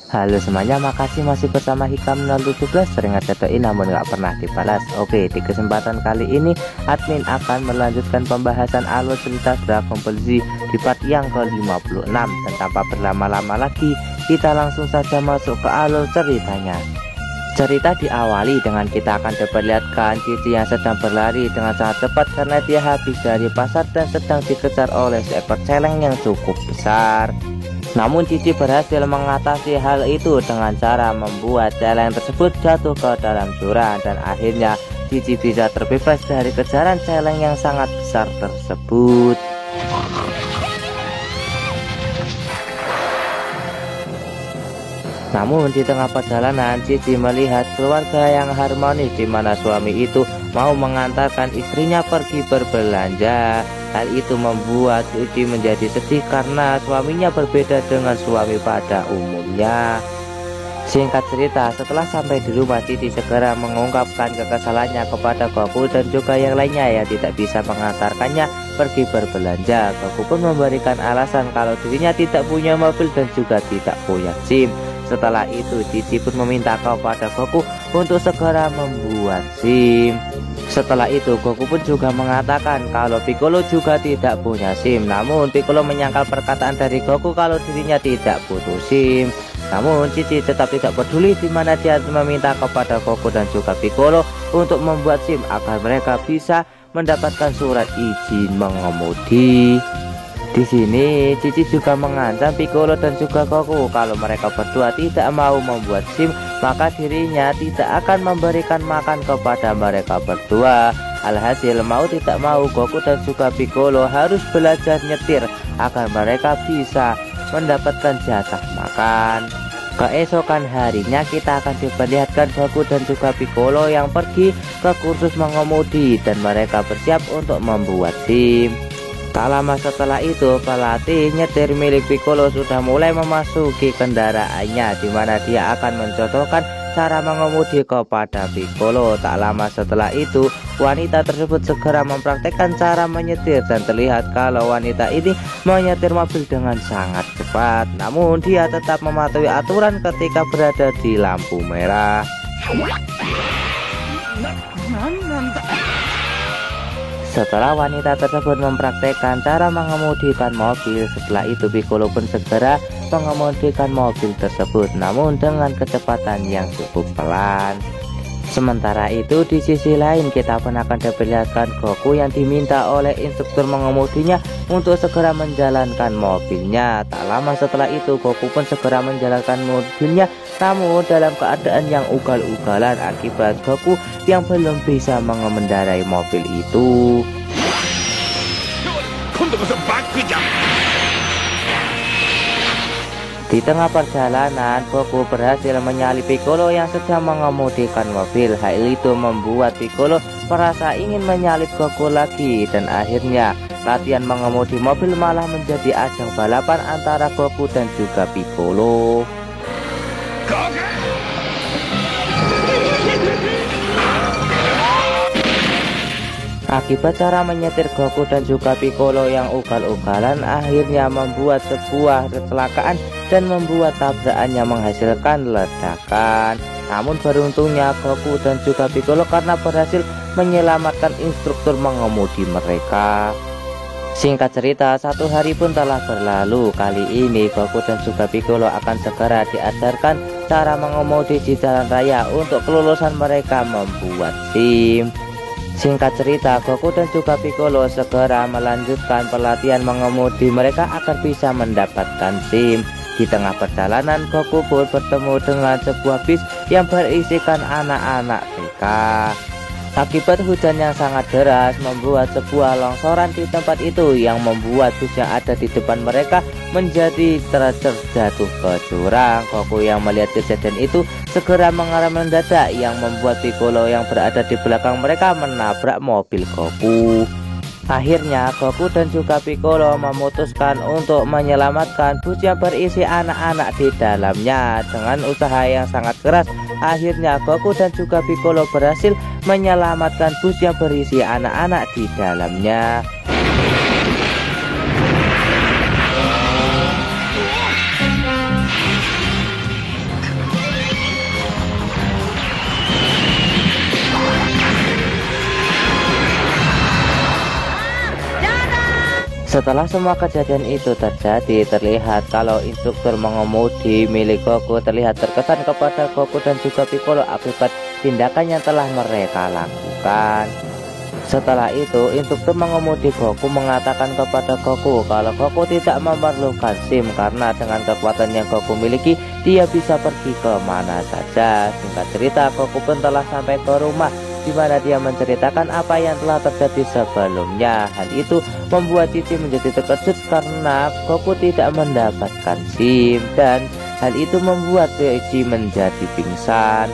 Halo semuanya, makasih masih bersama Hikam 017. Sering ngejatoin namun gak pernah dibalas. Oke, di kesempatan kali ini admin akan melanjutkan pembahasan alur cerita Dragon Ball Z di part yang ke-56. Dan tanpa berlama-lama lagi, kita langsung saja masuk ke alur ceritanya. Cerita diawali dengan kita akan diperlihatkan Cici yang sedang berlari dengan sangat cepat karena dia habis dari pasar dan sedang dikejar oleh seekor celeng yang cukup besar. Namun Cici berhasil mengatasi hal itu dengan cara membuat celeng tersebut jatuh ke dalam jurang, dan akhirnya Cici bisa terbebas dari kejaran celeng yang sangat besar tersebut. Namun di tengah perjalanan Cici melihat keluarga yang harmonis di mana suami itu mau mengantarkan istrinya pergi berbelanja. Hal itu membuat Cici menjadi sedih karena suaminya berbeda dengan suami pada umumnya. Singkat cerita, setelah sampai di rumah, Cici segera mengungkapkan kekesalannya kepada Goku dan juga yang lainnya yang tidak bisa mengantarkannya pergi berbelanja. Goku pun memberikan alasan kalau dirinya tidak punya mobil dan juga tidak punya SIM. Setelah itu Cici pun meminta kepada Goku untuk segera membuat SIM. Setelah itu Goku pun juga mengatakan kalau Piccolo juga tidak punya SIM. Namun Piccolo menyangkal perkataan dari Goku kalau dirinya tidak butuh SIM. Namun Cici tetap tidak peduli, di mana dia meminta kepada Goku dan juga Piccolo untuk membuat SIM agar mereka bisa mendapatkan surat izin mengemudi. Di sini Cici juga mengancam Piccolo dan juga Goku kalau mereka berdua tidak mau membuat SIM, maka dirinya tidak akan memberikan makan kepada mereka berdua. Alhasil mau tidak mau Goku dan juga Piccolo harus belajar nyetir agar mereka bisa mendapatkan jatah makan. Keesokan harinya kita akan diperlihatkan Goku dan juga Piccolo yang pergi ke kursus mengemudi dan mereka bersiap untuk membuat SIM. Tak lama setelah itu, pelatih nyetir milik Piccolo sudah mulai memasuki kendaraannya, di mana dia akan mencontohkan cara mengemudi kepada Piccolo. Tak lama setelah itu, wanita tersebut segera mempraktekkan cara menyetir dan terlihat kalau wanita ini menyetir mobil dengan sangat cepat. Namun dia tetap mematuhi aturan ketika berada di lampu merah. Setelah wanita tersebut mempraktekkan cara mengemudikan mobil, setelah itu Piccolo pun segera mengemudikan mobil tersebut, namun dengan kecepatan yang cukup pelan. Sementara itu di sisi lain kita pun akan diperlihatkan Goku yang diminta oleh instruktur mengemudinya untuk segera menjalankan mobilnya. Tak lama setelah itu Goku pun segera menjalankan mobilnya, namun dalam keadaan yang ugal-ugalan akibat Goku yang belum bisa mengendarai mobil itu. Di tengah perjalanan, Goku berhasil menyalip Piccolo yang sedang mengemudikan mobil. Hal itu membuat Piccolo merasa ingin menyalip Goku lagi, dan akhirnya latihan mengemudi mobil malah menjadi ajang balapan antara Goku dan juga Piccolo. Akibat cara menyetir Goku dan juga Piccolo yang ugal-ugalan, akhirnya membuat sebuah kecelakaan dan membuat tabrakannya menghasilkan ledakan. Namun beruntungnya Goku dan juga Piccolo karena berhasil menyelamatkan instruktur mengemudi mereka. Singkat cerita, satu hari pun telah berlalu. Kali ini Goku dan juga Piccolo akan segera diajarkan cara mengemudi di jalan raya untuk kelulusan mereka membuat SIM. Singkat cerita, Goku dan juga Piccolo segera melanjutkan pelatihan mengemudi mereka agar bisa mendapatkan SIM. Di tengah perjalanan, Goku pun bertemu dengan sebuah bis yang berisikan anak-anak TK. Akibat hujan yang sangat deras membuat sebuah longsoran di tempat itu yang membuat bus yang ada di depan mereka menjadi terjatuh ke jurang. Goku yang melihat kejadian itu segera mengerem mendadak yang membuat Piccolo yang berada di belakang mereka menabrak mobil Goku. Akhirnya Goku dan juga Piccolo memutuskan untuk menyelamatkan bus yang berisi anak-anak di dalamnya. Dengan usaha yang sangat keras, akhirnya Goku dan juga Piccolo berhasil menyelamatkan bus yang berisi anak-anak di dalamnya. Setelah semua kejadian itu terjadi, terlihat kalau instruktur mengemudi milik Goku terlihat terkesan kepada Goku dan juga Piccolo akibat tindakan yang telah mereka lakukan. Setelah itu, instruktur mengemudi Goku mengatakan kepada Goku kalau Goku tidak memerlukan SIM karena dengan kekuatan yang Goku miliki, dia bisa pergi ke mana saja. Singkat cerita, Goku pun telah sampai ke rumah di mana dia menceritakan apa yang telah terjadi sebelumnya. Hal itu membuat Cici menjadi terkejut karena Goku tidak mendapatkan SIM dan hal itu membuat Cici menjadi pingsan.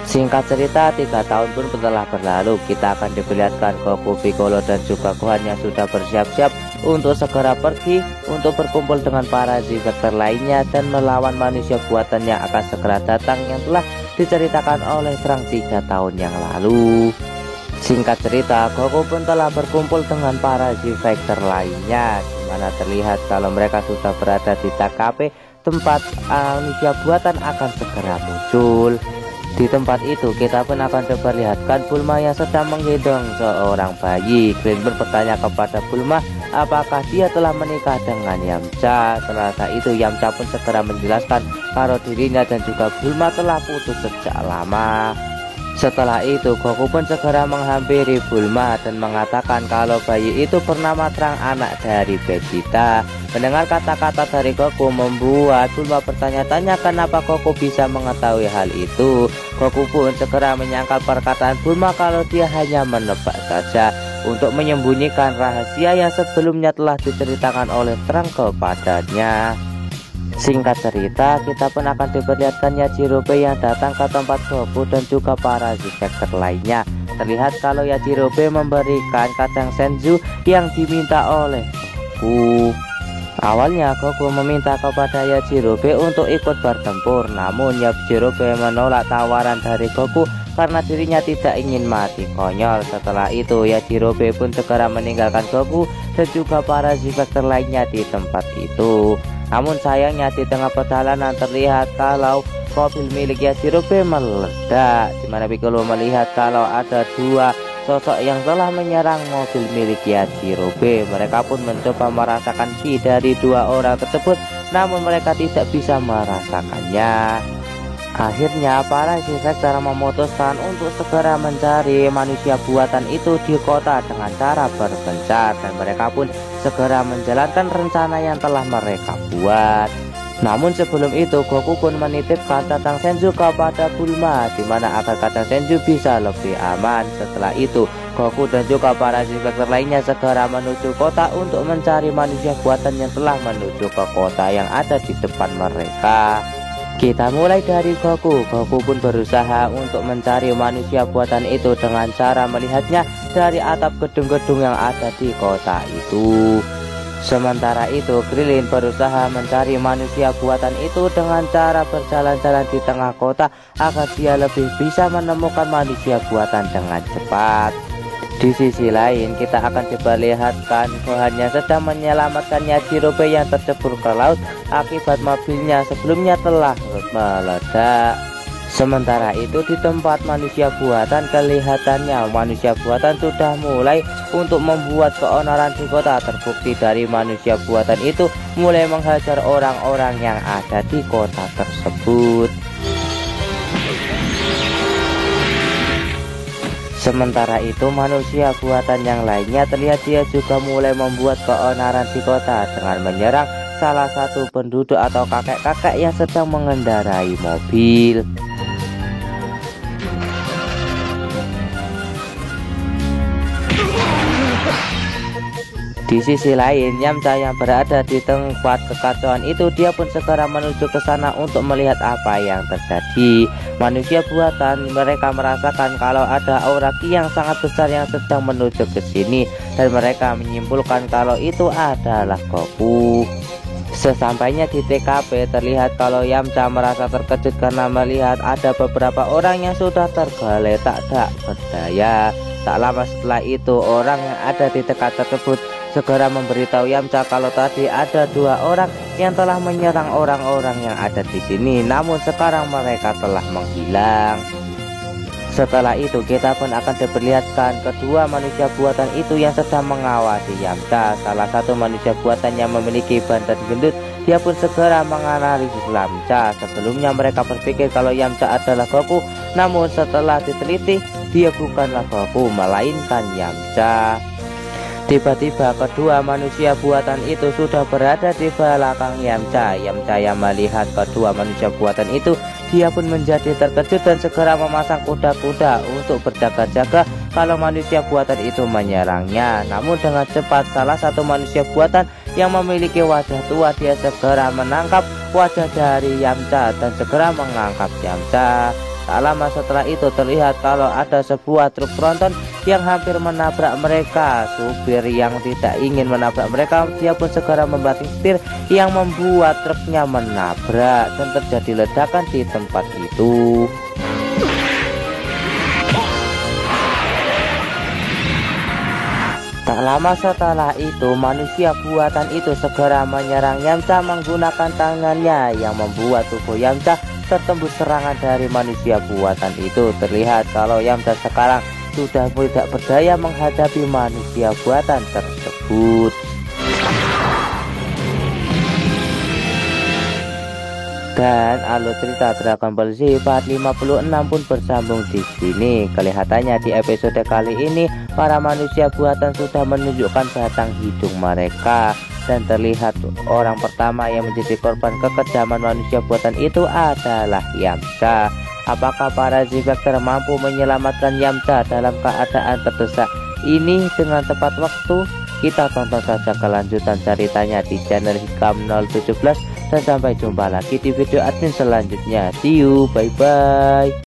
Singkat cerita, 3 tahun pun telah berlalu. Kita akan diperlihatkan Goku, Piccolo dan juga Gohan yang sudah bersiap-siap untuk segera pergi untuk berkumpul dengan para Z-Factor lainnya dan melawan manusia buatan yang akan segera datang yang telah diceritakan oleh Trunks 3 tahun yang lalu. Singkat cerita, Goku pun telah berkumpul dengan para Z-Factor lainnya, di mana terlihat kalau mereka sudah berada di TKP tempat manusia buatan akan segera muncul. Di tempat itu kita pun akan diperlihatkan Bulma yang sedang menggendong seorang bayi. Krillin pun bertanya kepada Bulma apakah dia telah menikah dengan Yamcha. Setelah itu Yamcha pun segera menjelaskan kalau dirinya dan juga Bulma telah putus sejak lama. Setelah itu Goku pun segera menghampiri Bulma dan mengatakan kalau bayi itu bernama Trunks, anak dari Vegeta. Mendengar kata-kata dari Goku membuat Bulma bertanya-tanya kenapa Goku bisa mengetahui hal itu. Goku pun segera menyangkal perkataan Bulma kalau dia hanya menebak saja untuk menyembunyikan rahasia yang sebelumnya telah diceritakan oleh Trunks kepadanya. Singkat cerita, kita pun akan diperlihatkan Yajirobe yang datang ke tempat Goku dan juga para Z-Factor lainnya. Terlihat kalau Yajirobe memberikan kacang Senju yang diminta oleh Goku. Awalnya Goku meminta kepada Yajirobe untuk ikut bertempur, namun Yajirobe menolak tawaran dari Goku karena dirinya tidak ingin mati konyol. Setelah itu Yajirobe pun segera meninggalkan Goku dan juga para Z-Factor lainnya di tempat itu. Namun sayangnya di tengah perjalanan terlihat kalau mobil milik Yajirobe meledak, di mana Piccolo melihat kalau ada 2 sosok yang telah menyerang mobil milik Yajirobe. Mereka pun mencoba merasakan ki dari 2 orang tersebut, namun mereka tidak bisa merasakannya. Akhirnya para Z-Factor memutuskan untuk segera mencari manusia buatan itu di kota dengan cara berpencar, dan mereka pun segera menjalankan rencana yang telah mereka buat. Namun sebelum itu Goku pun menitipkan kacang Senju kepada Bulma, di mana agar kacang Senju bisa lebih aman. Setelah itu Goku dan juga para Z-Factor lainnya segera menuju kota untuk mencari manusia buatan yang telah menuju ke kota yang ada di depan mereka. Kita mulai dari Goku. Goku pun berusaha untuk mencari manusia buatan itu dengan cara melihatnya dari atap gedung-gedung yang ada di kota itu. Sementara itu Krillin berusaha mencari manusia buatan itu dengan cara berjalan-jalan di tengah kota agar dia lebih bisa menemukan manusia buatan dengan cepat. Di sisi lain kita akan diperlihatkan Gohan yang sedang menyelamatkan Yajirobe yang tercebur ke laut akibat mobilnya sebelumnya telah meledak. Sementara itu di tempat manusia buatan kelihatannya manusia buatan sudah mulai untuk membuat keonaran di kota. Terbukti dari manusia buatan itu mulai menghajar orang-orang yang ada di kota tersebut. Sementara itu manusia buatan yang lainnya terlihat dia juga mulai membuat keonaran di kota dengan menyerang salah satu penduduk atau kakek-kakek yang sedang mengendarai mobil. Di sisi lain, Yamcha yang berada di tempat kekacauan itu, dia pun segera menuju ke sana untuk melihat apa yang terjadi. Manusia buatan mereka merasakan kalau ada aura ki yang sangat besar yang sedang menuju ke sini, dan mereka menyimpulkan kalau itu adalah Goku. Sesampainya di TKP terlihat kalau Yamcha merasa terkejut karena melihat ada beberapa orang yang sudah tergeletak tak berdaya. Tak lama setelah itu orang yang ada di dekat tersebut segera memberitahu Yamcha kalau tadi ada 2 orang yang telah menyerang orang-orang yang ada di sini, namun sekarang mereka telah menghilang. Setelah itu kita pun akan diperlihatkan kedua manusia buatan itu yang sedang mengawasi Yamcha. Salah satu manusia buatan yang memiliki badan gendut, dia pun segera menganalisis Yamcha. Sebelumnya mereka berpikir kalau Yamcha adalah Goku, namun setelah diteliti dia bukanlah Goku melainkan Yamcha. Tiba-tiba kedua manusia buatan itu sudah berada di belakang Yamcha. Yamcha yang melihat kedua manusia buatan itu, dia pun menjadi terkejut dan segera memasang kuda-kuda untuk berjaga-jaga kalau manusia buatan itu menyerangnya. Namun dengan cepat salah satu manusia buatan yang memiliki wajah tua, dia segera menangkap wajah dari Yamcha dan segera mengangkat Yamcha. Tak lama setelah itu terlihat kalau ada sebuah truk tronton yang hampir menabrak mereka. Supir yang tidak ingin menabrak mereka, dia pun segera membanting setir yang membuat truknya menabrak dan terjadi ledakan di tempat itu. Tak lama setelah itu manusia buatan itu segera menyerang Yamcha menggunakan tangannya yang membuat tubuh Yamcha tertembus serangan dari manusia buatan itu. Terlihat kalau Yamcha sekarang sudah tidak berdaya menghadapi manusia buatan tersebut. Dan alur cerita Dragon Ball Z part 56 pun bersambung di sini. Kelihatannya di episode kali ini para manusia buatan sudah menunjukkan batang hidung mereka. Dan terlihat orang pertama yang menjadi korban kekejaman manusia buatan itu adalah Yamcha. Apakah para Z-Factor mampu menyelamatkan Yamcha dalam keadaan terdesak ini dengan tepat waktu? Kita tonton saja kelanjutan ceritanya di channel Hikam 017 dan sampai jumpa lagi di video admin selanjutnya. See you, bye bye.